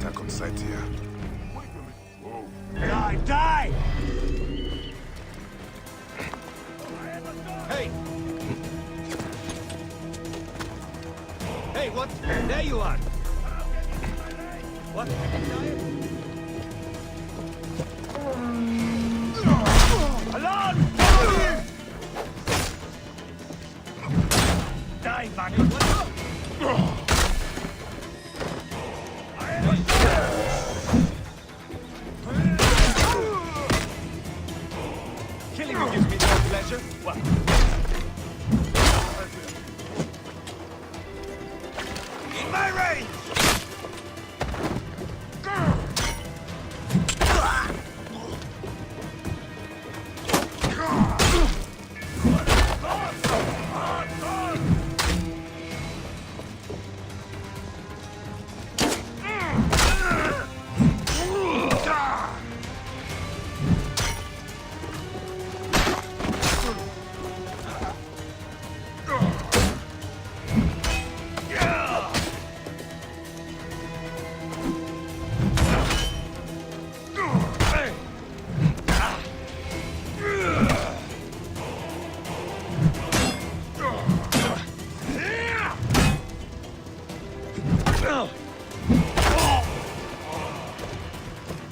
attack on sight here. Die! Die! Hey! Hey, what? There you are! What? Alone! Die, Bunny! Killing you gives me no pleasure. What? In my range!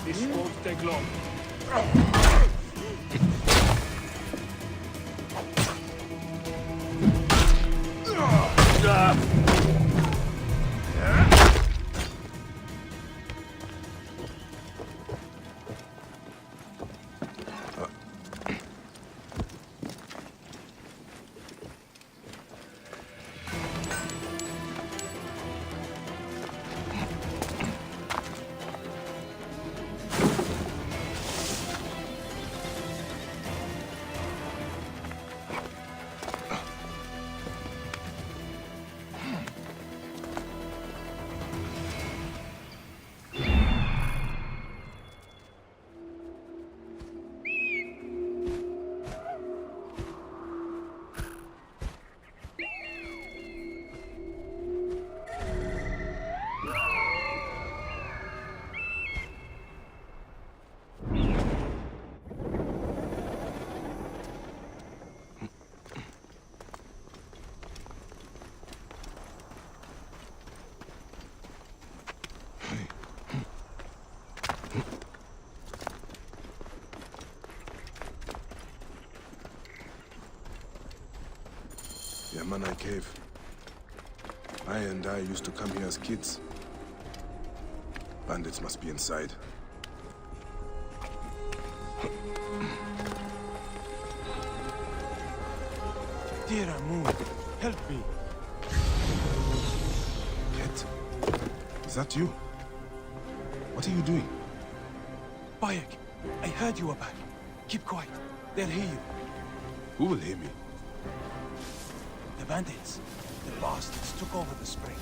This won't take long. Yamanai Cave. I and I used to come here as kids. Bandits must be inside. Dear Amun, help me. Ket, is that you? What are you doing? Bayek, I heard you were back. Keep quiet. They'll hear you. Who will hear me? The bandits. The bastards took over the spring.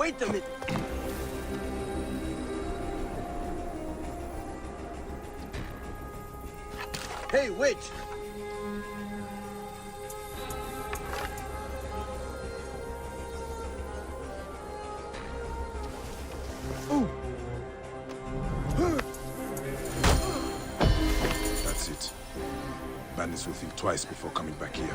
Wait a minute. Hey, wait! That's it. Bandits will think twice before coming back here.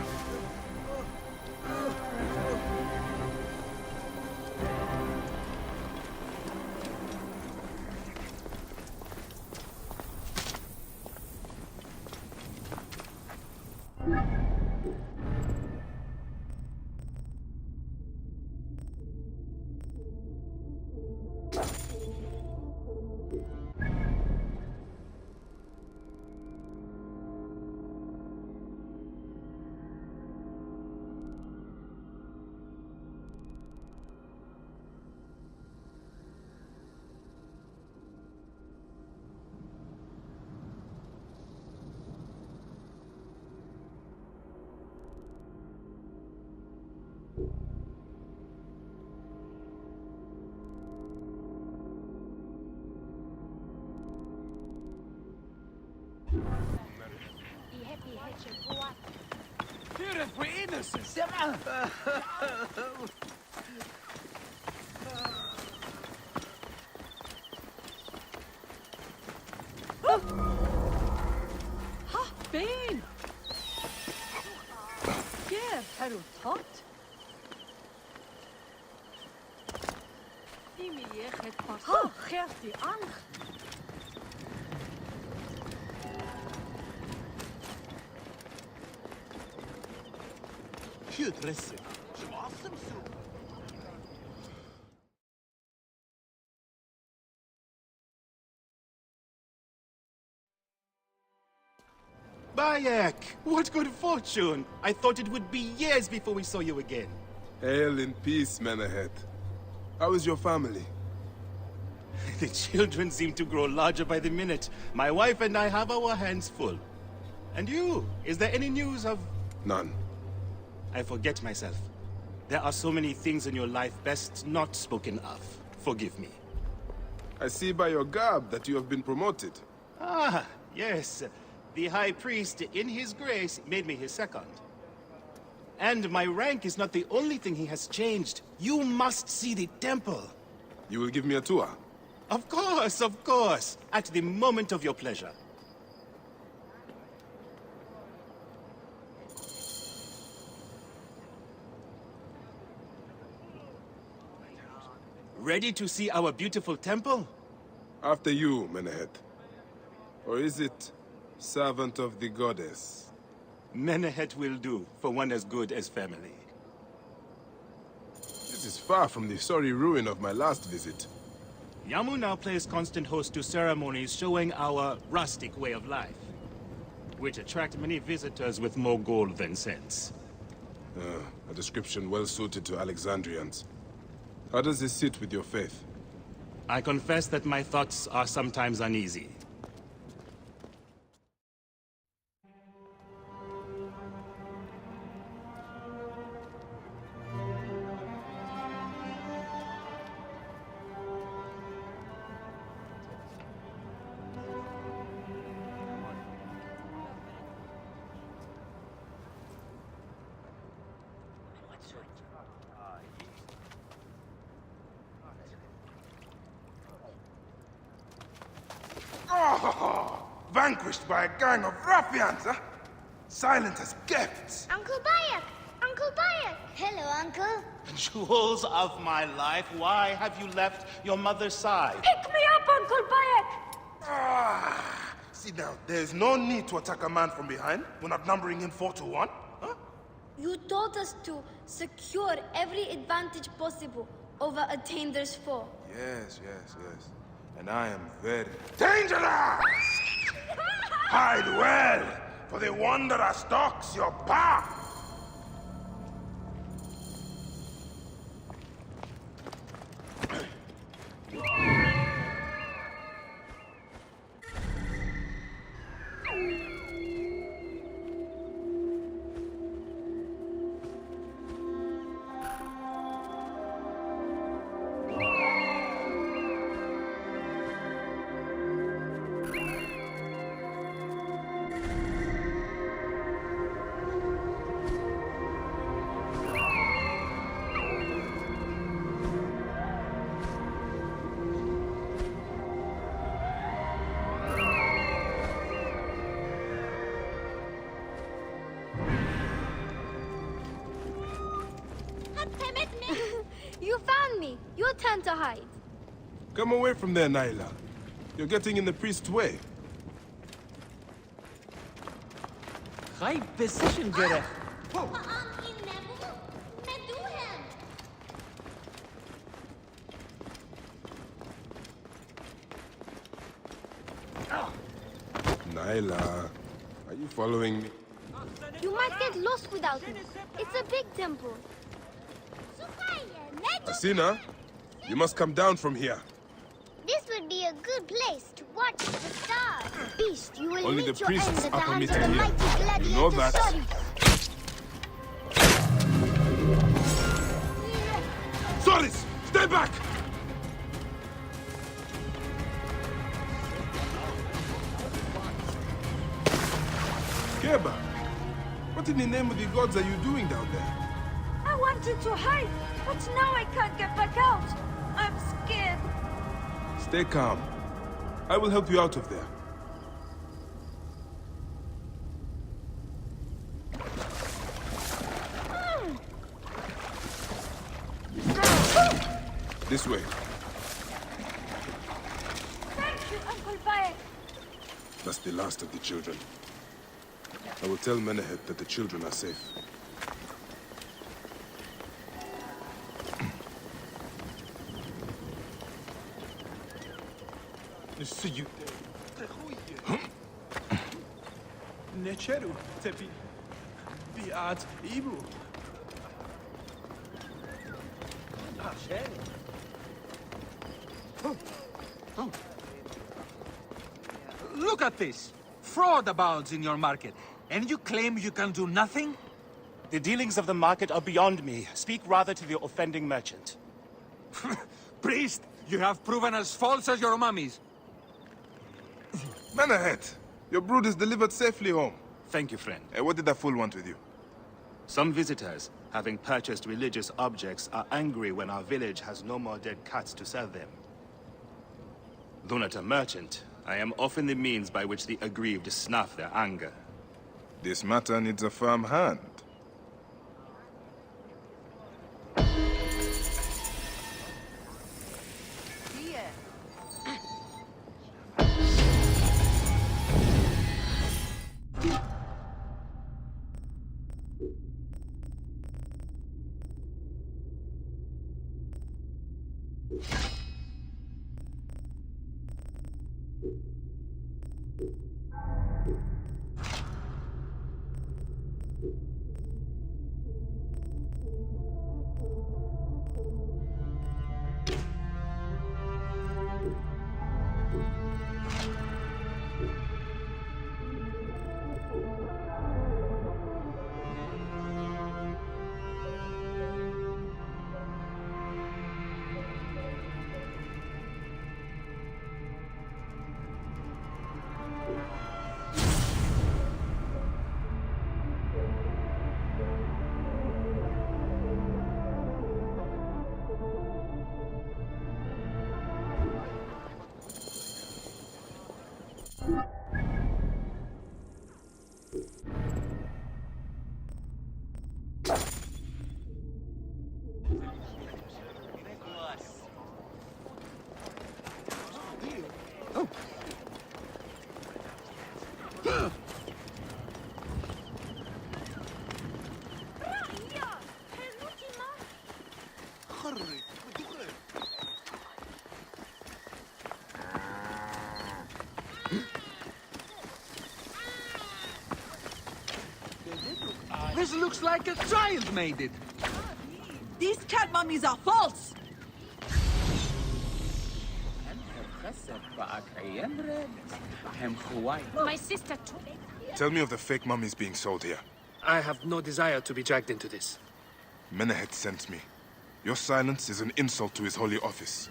Here if we're innocent. Ha, Ben! Ger, herr tot. Imi het pas. Ha, geert die aan. Bayek! What good fortune! I thought it would be years before we saw you again. Hail in peace, Menahet. How is your family? The children seem to grow larger by the minute. My wife and I have our hands full. And you? Is there any news of... None. I forget myself. There are so many things in your life best not spoken of. Forgive me. I see by your garb that you have been promoted. Ah, yes. The High Priest, in his grace, made me his second. And my rank is not the only thing he has changed. You must see the temple. You will give me a tour? Of course, of course. At the moment of your pleasure. Ready to see our beautiful temple? After you, Menahet. Or is it servant of the goddess? Menehet will do, for one as good as family. This is far from the sorry ruin of my last visit. Yamu now plays constant host to ceremonies showing our rustic way of life, which attract many visitors with more gold than sense. A description well suited to Alexandrians. How does this sit with your faith? I confess that my thoughts are sometimes uneasy. Oh, vanquished by a gang of ruffians, huh? Silent as kept. Uncle Bayek! Uncle Bayek! Hello, Uncle. Jewels of my life, why have you left your mother's side? Pick me up, Uncle Bayek! Ah, see now, there's no need to attack a man from behind. We're not numbering him 4-1, huh? You told us to secure every advantage possible over Attainer's foe. Yes. And I am very dangerous! Hide well, for the wanderer stalks your path! You found me. Your turn to hide. Come away from there, Naila. You're getting in the priest's way. High position, Gere. Naila, are you following me? You might get lost without me. It's a big temple. Asina, you must come down from here. This would be a good place to watch the stars. Beast, you will Only meet the your priests end at the are hands of permitted the here. mighty gladiator. You know that. Soris, stay back! Keba, what in the name of the gods are you doing down there? I wanted to hide, but now I can't get back out. I'm scared. Stay calm. I will help you out of there. This way. Thank you, Uncle Bayek. That's the last of the children. I will tell Menehet that the children are safe. Necheru, tepi. Biat ibu. Look at this! Fraud abounds in your market, and you claim you can do nothing? The dealings of the market are beyond me. Speak rather to the offending merchant. Priest, you have proven as false as your mummies. Menehet, your brood is delivered safely home. Thank you, friend. What did that fool want with you? Some visitors, having purchased religious objects, are angry when our village has no more dead cats to sell them. Though not a merchant, I am often the means by which the aggrieved snuff their anger. This matter needs a firm hand. This looks like a child made it. These cat mummies are false. My sister too. Tell me of the fake mummies being sold here. I have no desire to be dragged into this. Menehet sent me. Your silence is an insult to his holy office.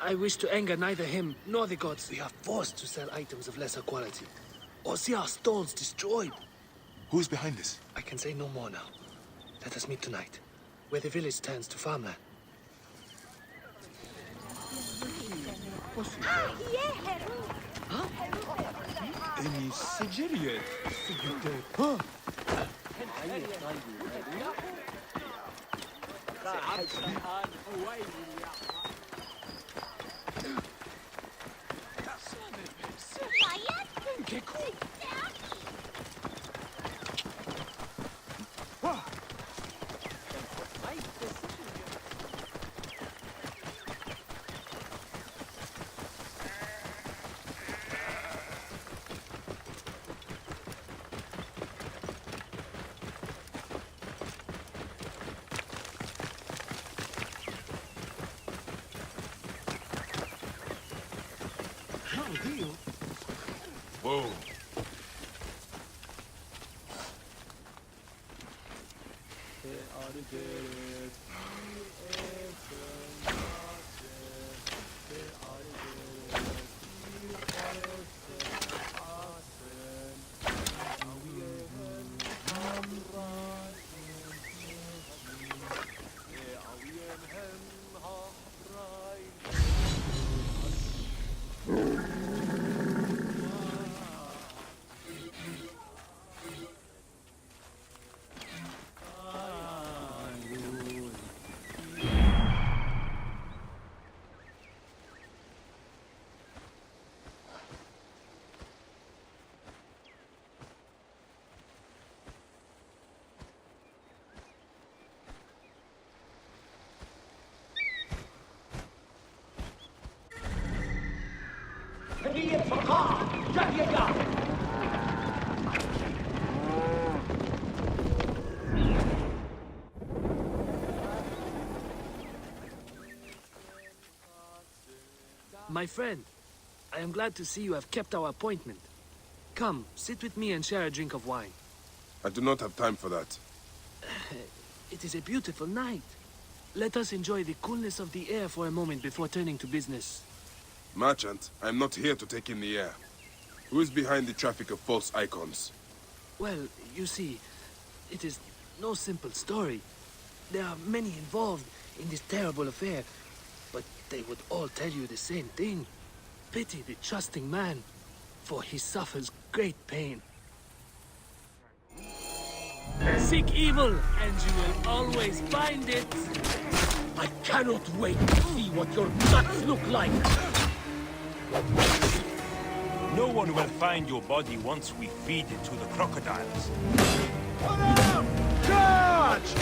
I wish to anger neither him nor the gods. We are forced to sell items of lesser quality, or see our stalls destroyed. Who is behind this? I can say no more now. Let us meet tonight, where the village turns to farmland. Eni Sigiriet. Whoa. My friend, I am glad to see you have kept our appointment. Come, sit with me and share a drink of wine. I do not have time for that. It is a beautiful night. Let us enjoy the coolness of the air for a moment before turning to business. Merchant, I am not here to take in the air. Who is behind the traffic of false icons? Well, you see, it is no simple story. There are many involved in this terrible affair, but they would all tell you the same thing. Pity the trusting man, for he suffers great pain. Seek evil, and you will always find it. I cannot wait to see what your guts look like. No one will find your body once we feed it to the crocodiles. Charge!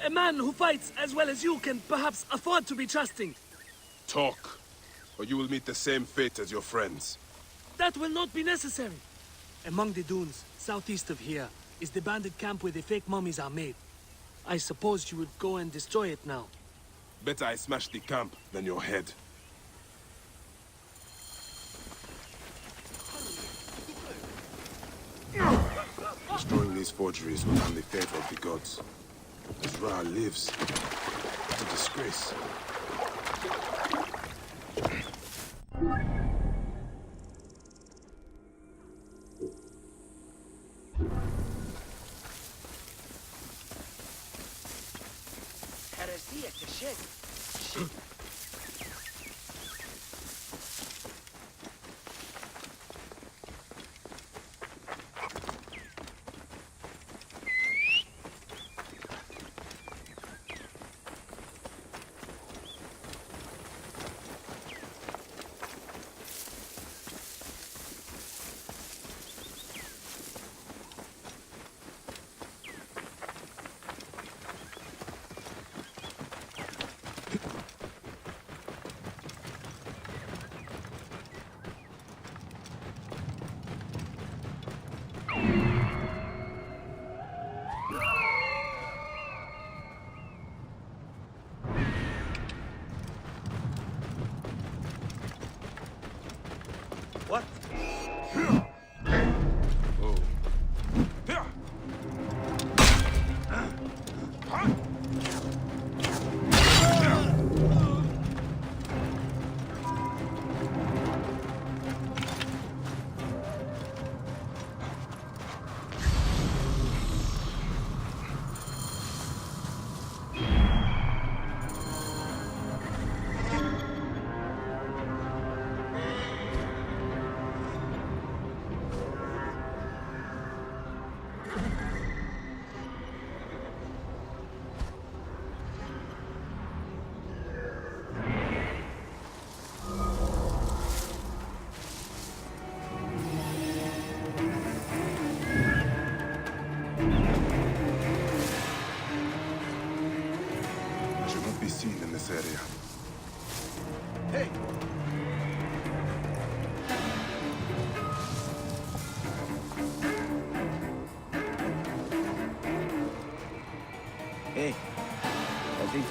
A man who fights as well as you can perhaps afford to be trusting. Talk, or you will meet the same fate as your friends. That will not be necessary. Among the dunes, southeast of here, is the bandit camp where the fake mummies are made. I suppose you would go and destroy it now. Better I smash the camp than your head. Destroying these forgeries will earn the favor of the gods. As Ra lives, what a disgrace.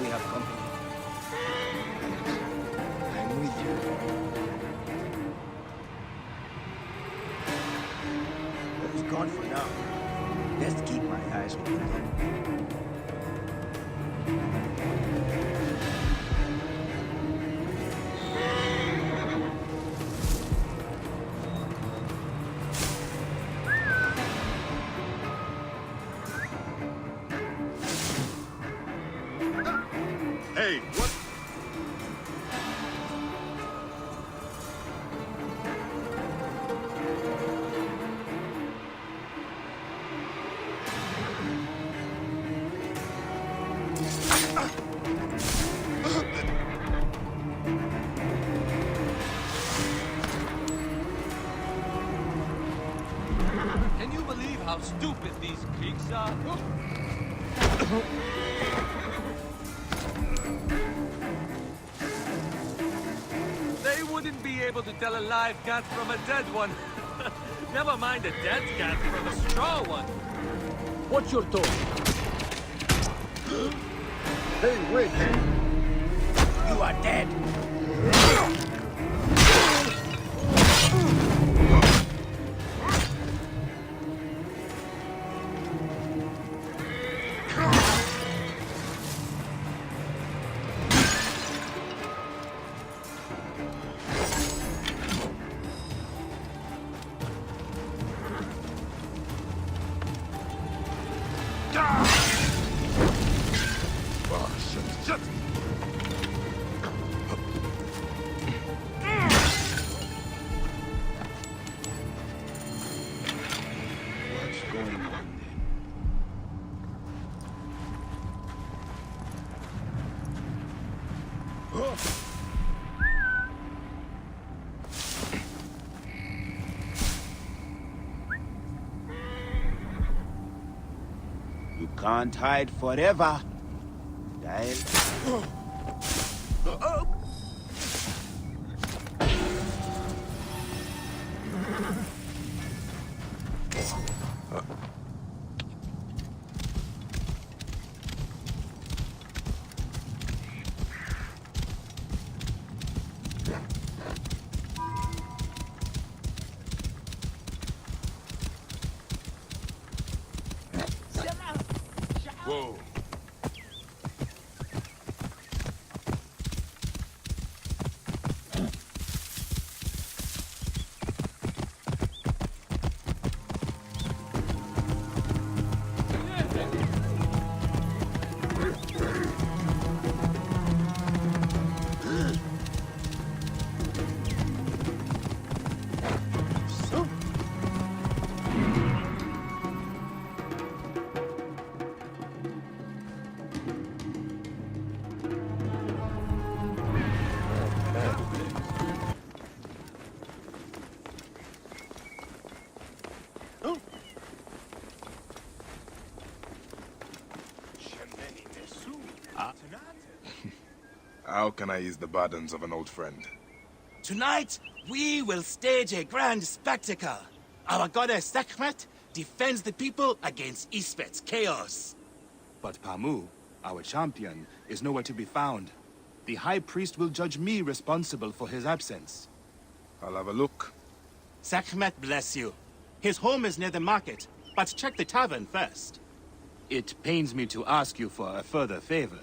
we have company. I'm with you. He's gone for now. Best keep my eyes open though. Hey, what? Can you believe how stupid these Greeks are? They wouldn't be able to tell a live cat from a dead one. Never mind a dead cat from a straw one. What's your tone? Hey, wait! You are dead! Oh, shit. What's going on then? You can't hide forever. Dial. Whoa. How can I ease the burdens of an old friend? Tonight, we will stage a grand spectacle. Our goddess Sekhmet defends the people against Ispet's chaos. But Pamu, our champion, is nowhere to be found. The High Priest will judge me responsible for his absence. I'll have a look. Sekhmet bless you. His home is near the market, but check the tavern first. It pains me to ask you for a further favor.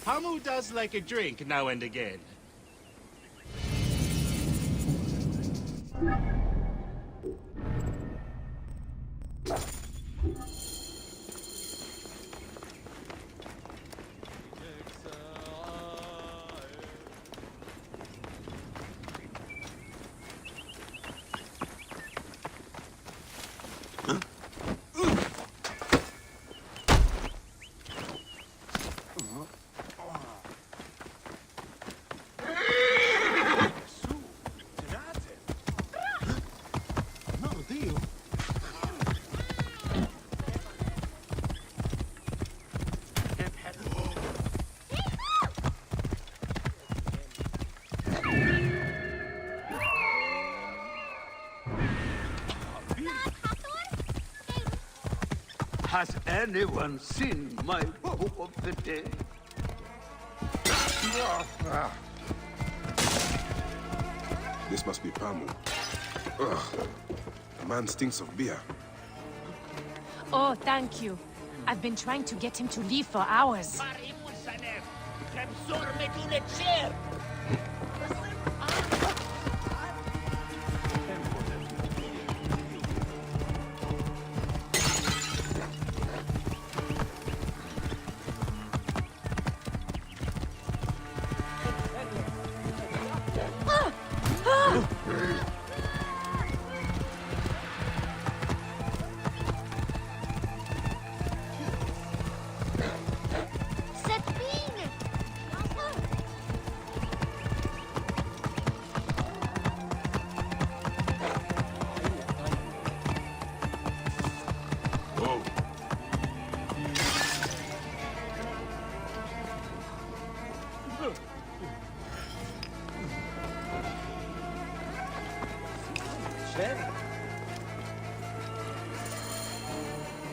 Pamu does like a drink now and again. Has anyone seen my Book of the Dead? This must be Pamu. Ugh. The man stinks of beer. Oh, thank you. I've been trying to get him to leave for hours.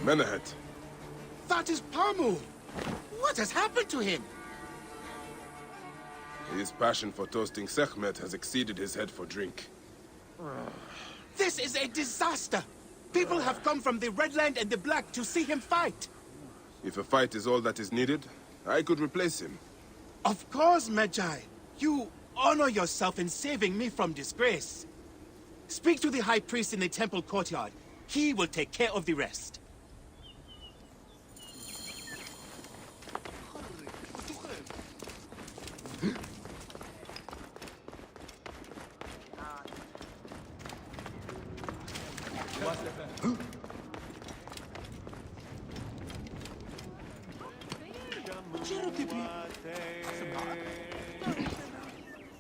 Menahet. That is Pamu! What has happened to him? His passion for toasting Sekhmet has exceeded his head for drink. This is a disaster! People have come from the Red Land and the Black to see him fight! If a fight is all that is needed, I could replace him. Of course, Magi. You honor yourself in saving me from disgrace. Speak to the High Priest in the temple courtyard. He will take care of the rest.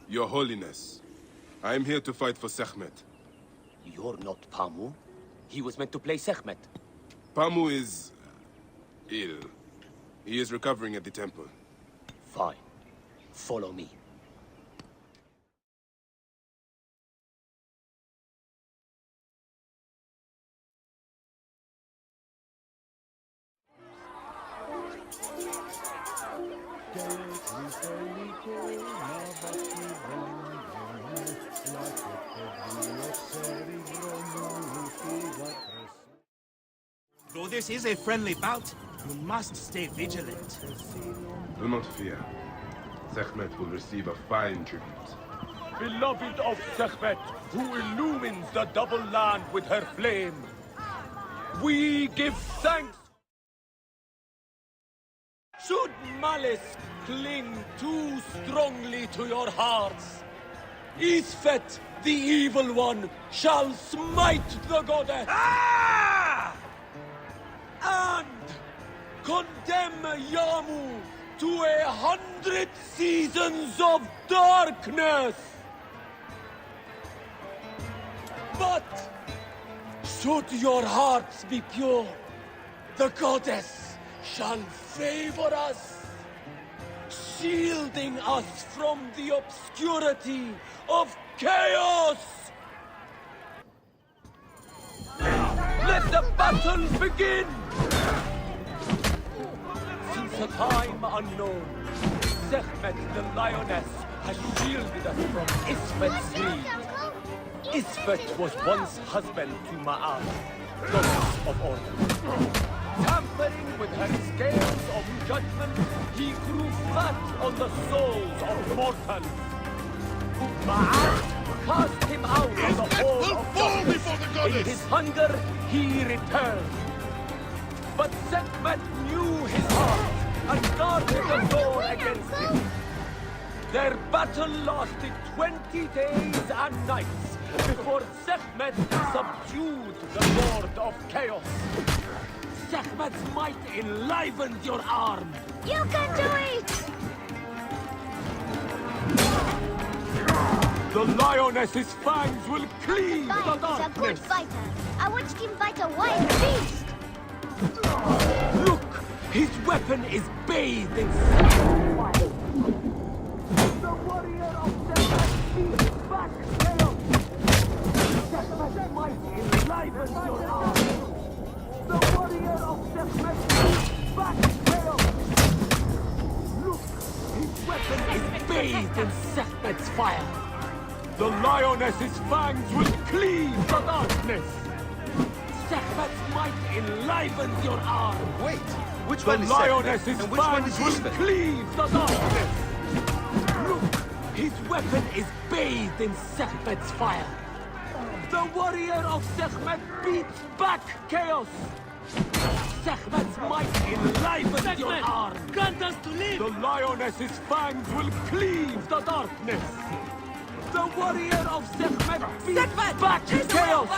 Your Holiness, I am here to fight for Sekhmet. You're not Pamu. He was meant to play Sekhmet. Pamu is ill. He is recovering at the temple. Fine. Follow me. Though this is a friendly bout, you must stay vigilant. Do not fear. Sekhmet will receive a fine tribute. Beloved of Sekhmet, who illumines the double land with her flame, we give thanks. Should malice cling too strongly to your hearts, Isfet, the evil one, shall smite the goddess. And condemn Yamu to 100 seasons of darkness. But should your hearts be pure, the goddess shall favor us, shielding us from the obscurity of chaos. Let the battle begin! Since a time unknown, Sekhmet the lioness has shielded us from Isfet's greed. Isfet was once husband to Ma'at, goddess of order. Tampering with her scales of judgment, he grew fat on the souls of mortals. Ma'at cast him out of the hall of justice. In his hunger, he returned. But Sekhmet knew his heart and guarded the door against him. Their battle lasted 20 days and nights before Sekhmet subdued the Lord of Chaos. Sekhmet's might enlivened your arm. You can do it! The lioness's fangs will cleave the Bayek is a darkness. good fighter. I watched him fight a wild beast. Look, his weapon is bathed in fire. The warrior of Sekhmet beats back chaos. Sekhmet's might enlivens your arm. The warrior of Sekhmet The lioness's fangs will cleave the darkness. Sekhmet's might enlivens your arm. Wait, which The one is lioness's Sekhmet, and which one fangs is will Isfet? cleave the darkness. Look, his weapon is bathed in Sekhmet's fire. The warrior of Sekhmet beats back chaos. Sekhmet's might enlivens your arm. Grant us to live! The lioness's fangs will cleave the darkness. The warrior of Sekhmet beats back chaos.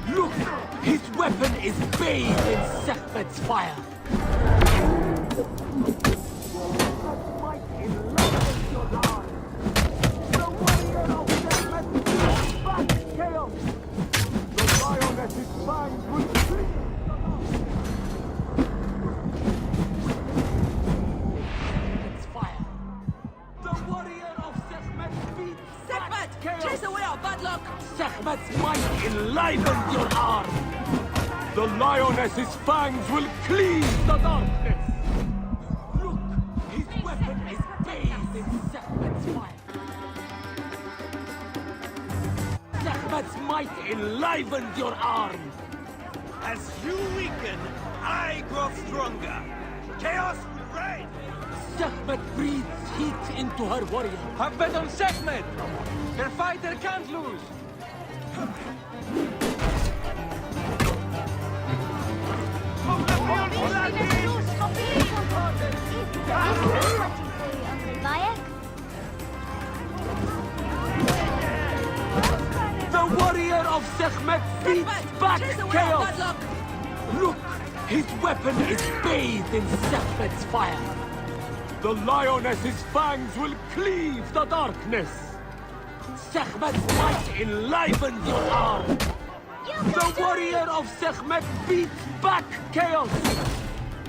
Look, his weapon is bathed in Sekhmet's fire. Might enlivens your arm. The warrior of Sekhmet beats back chaos. The lioness's fangs will cleave. Chase away our bad luck! Sekhmet's might enlivens your arm! The lioness's fangs will cleave the darkness! Look, his weapon is bathed in Sekhmet's fire! Sekhmet's might enlivens your arm! As you weaken, I grow stronger. Chaos will reign. Sekhmet breathes heat into her warrior. Have bet on Sekhmet! Their fighter can't lose! Bayek? The warrior of Sekhmet beats back chaos! Look, his weapon is bathed in Sekhmet's fire! The lioness's fangs will cleave the darkness! Sekhmet's might enlivens your arm! The warrior of Sekhmet beats back chaos!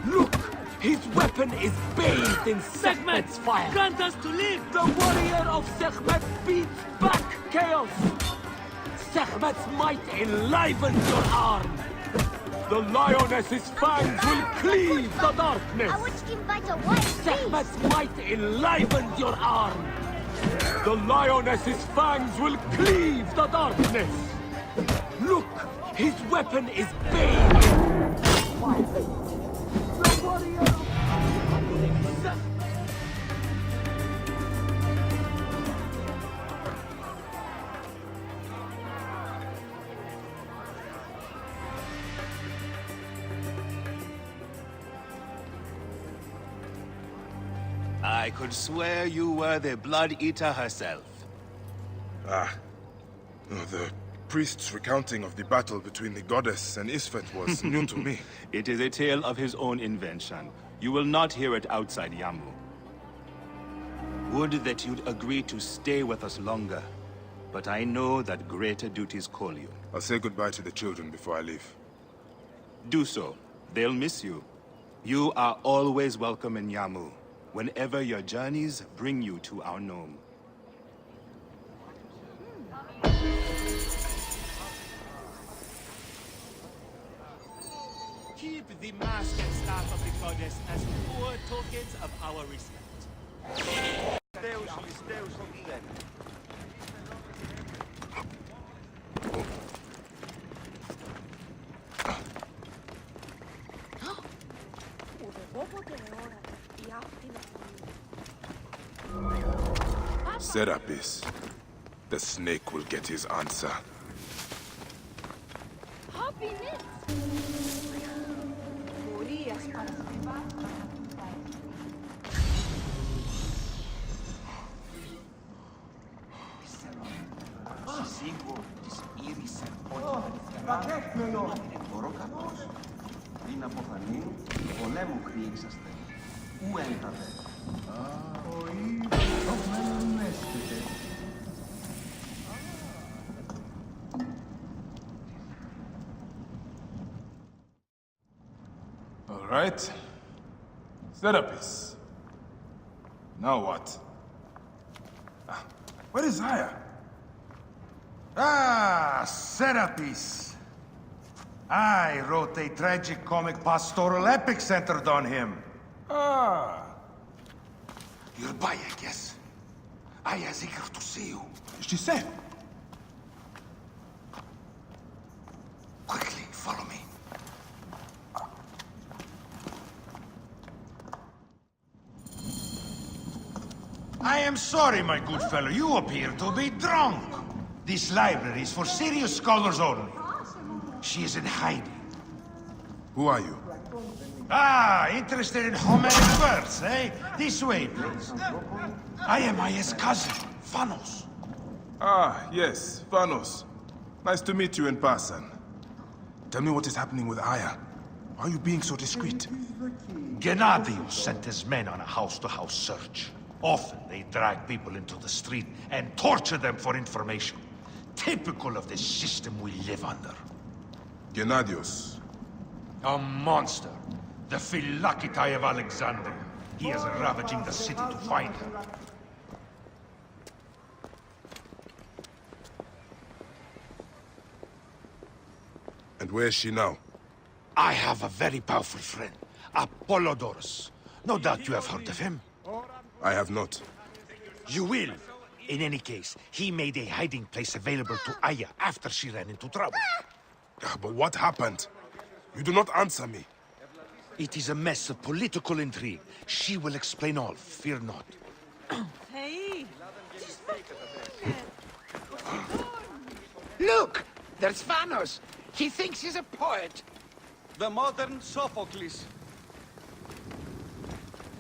Look, his weapon is bathed in Sekhmet's fire! Grant us to live! The warrior of Sekhmet beats back chaos! Sekhmet's might enlivens your arm! The lioness's fangs will cleave the darkness! Sekhmet's might enlivens your arm! The lioness's fangs will cleave the darkness! Look, his weapon is bathed in fire! The warrior of I could swear you were the Blood Eater herself. Ah. No, the priest's recounting of the battle between the goddess and Isfet was new to me. It is a tale of his own invention. You will not hear it outside Yamu. Would that you'd agree to stay with us longer. But I know that greater duties call you. I'll say goodbye to the children before I leave. Do so. They'll miss you. You are always welcome in Yamu, whenever your journeys bring you to our gnome. Keep the mask and staff of the goddess as poor tokens of our respect. Serapis. The snake will get his answer. Την αποφανή, πολέμου κρύξαστε. Ού έλτατε. Ο ίδιος μένουν έστετε. All right. Serapis. Now what? Where is Aya? Ah, Serapis. I wrote a tragic comic pastoral epic centered on him. Ah. You're Bayek, yes? I is eager to see you. Is she safe? Quickly, follow me. I am sorry, my good fellow. You appear to be drunk. This library is for serious scholars only. She is in hiding. Who are you? Ah, interested in Homeric words, eh? This way, please. I am Aya's cousin, Phanos. Ah, yes, Vanos. Nice to meet you in person. Tell me what is happening with Aya. Why are you being so discreet? Gennadius sent his men on a house-to-house search. Often they drag people into the street and torture them for information. Typical of the system we live under. Gennadius. A monster. The Philokitai of Alexandria. He is ravaging the city to find her. And where is she now? I have a very powerful friend, Apollodorus. No doubt you have heard of him. I have not. You will. In any case, he made a hiding place available to Aya after she ran into trouble. But what happened? You do not answer me. It is a mess of political intrigue. She will explain all, fear not. Hey! Look! There's Phanos! He thinks he's a poet. The modern Sophocles.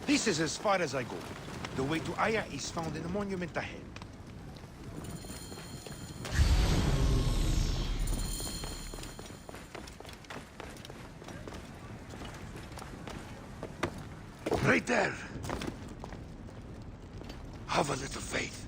This is as far as I go. The way to Aya is found in the monument ahead. Right there. Have a little faith.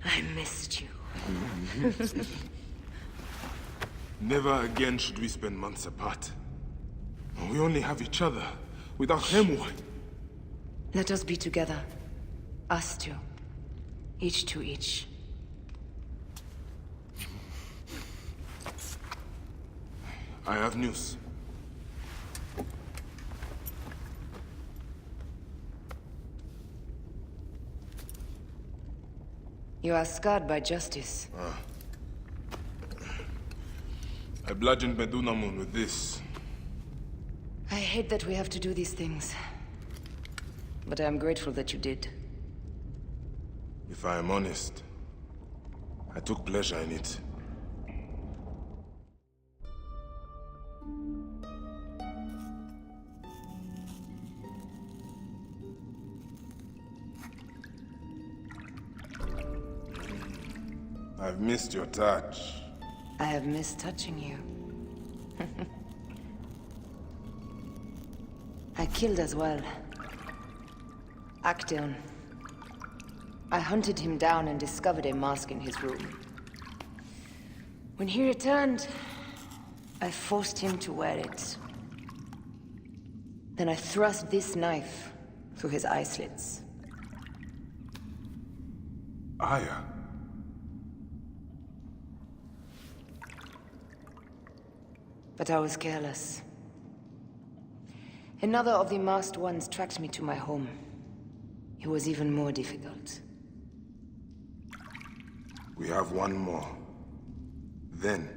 I missed you. Never again should we spend months apart. We only have each other. Without him, what? Let us be together. Us two. Each to each. I have news. You are scarred by justice. I bludgeoned Medunamun with this. I hate that we have to do these things. But I am grateful that you did. If I am honest, I took pleasure in it. I've missed your touch. I have missed touching you. I killed as well. Actaeon. I hunted him down and discovered a mask in his room. When he returned, I forced him to wear it. Then I thrust this knife through his eye slits. Aya. But I was careless. Another of the masked ones tracked me to my home. It was even more difficult. We have one more. Then,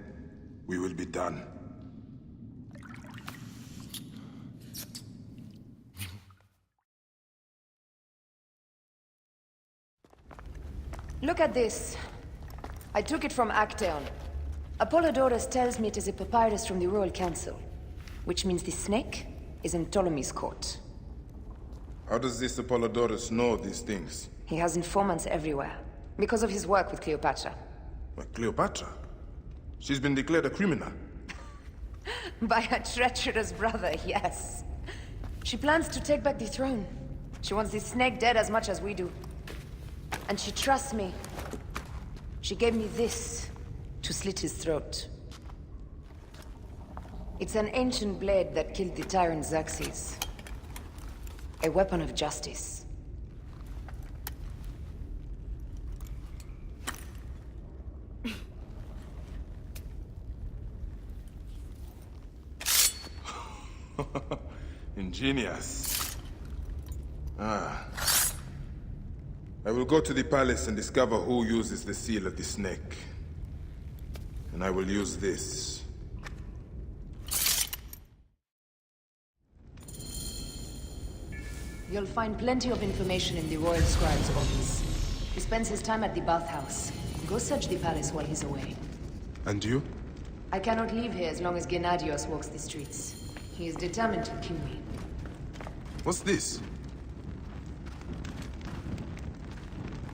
we will be done. Look at this. I took it from Actaeon. Apollodorus tells me it is a papyrus from the Royal Council, which means the snake is in Ptolemy's court. How does this Apollodorus know these things? He has informants everywhere, because of his work with Cleopatra. But Cleopatra? She's been declared a criminal. By her treacherous brother, yes. She plans to take back the throne. She wants the snake dead as much as we do. And she trusts me. She gave me this to slit his throat. It's an ancient blade that killed the tyrant Xerxes. A weapon of justice. Ingenious. Ah. I will go to the palace and discover who uses the seal of the snake. And I will use this. You'll find plenty of information in the Royal Scribe's office. He spends his time at the bathhouse. Go search the palace while he's away. And you? I cannot leave here as long as Gennadios walks the streets. He is determined to kill me. What's this?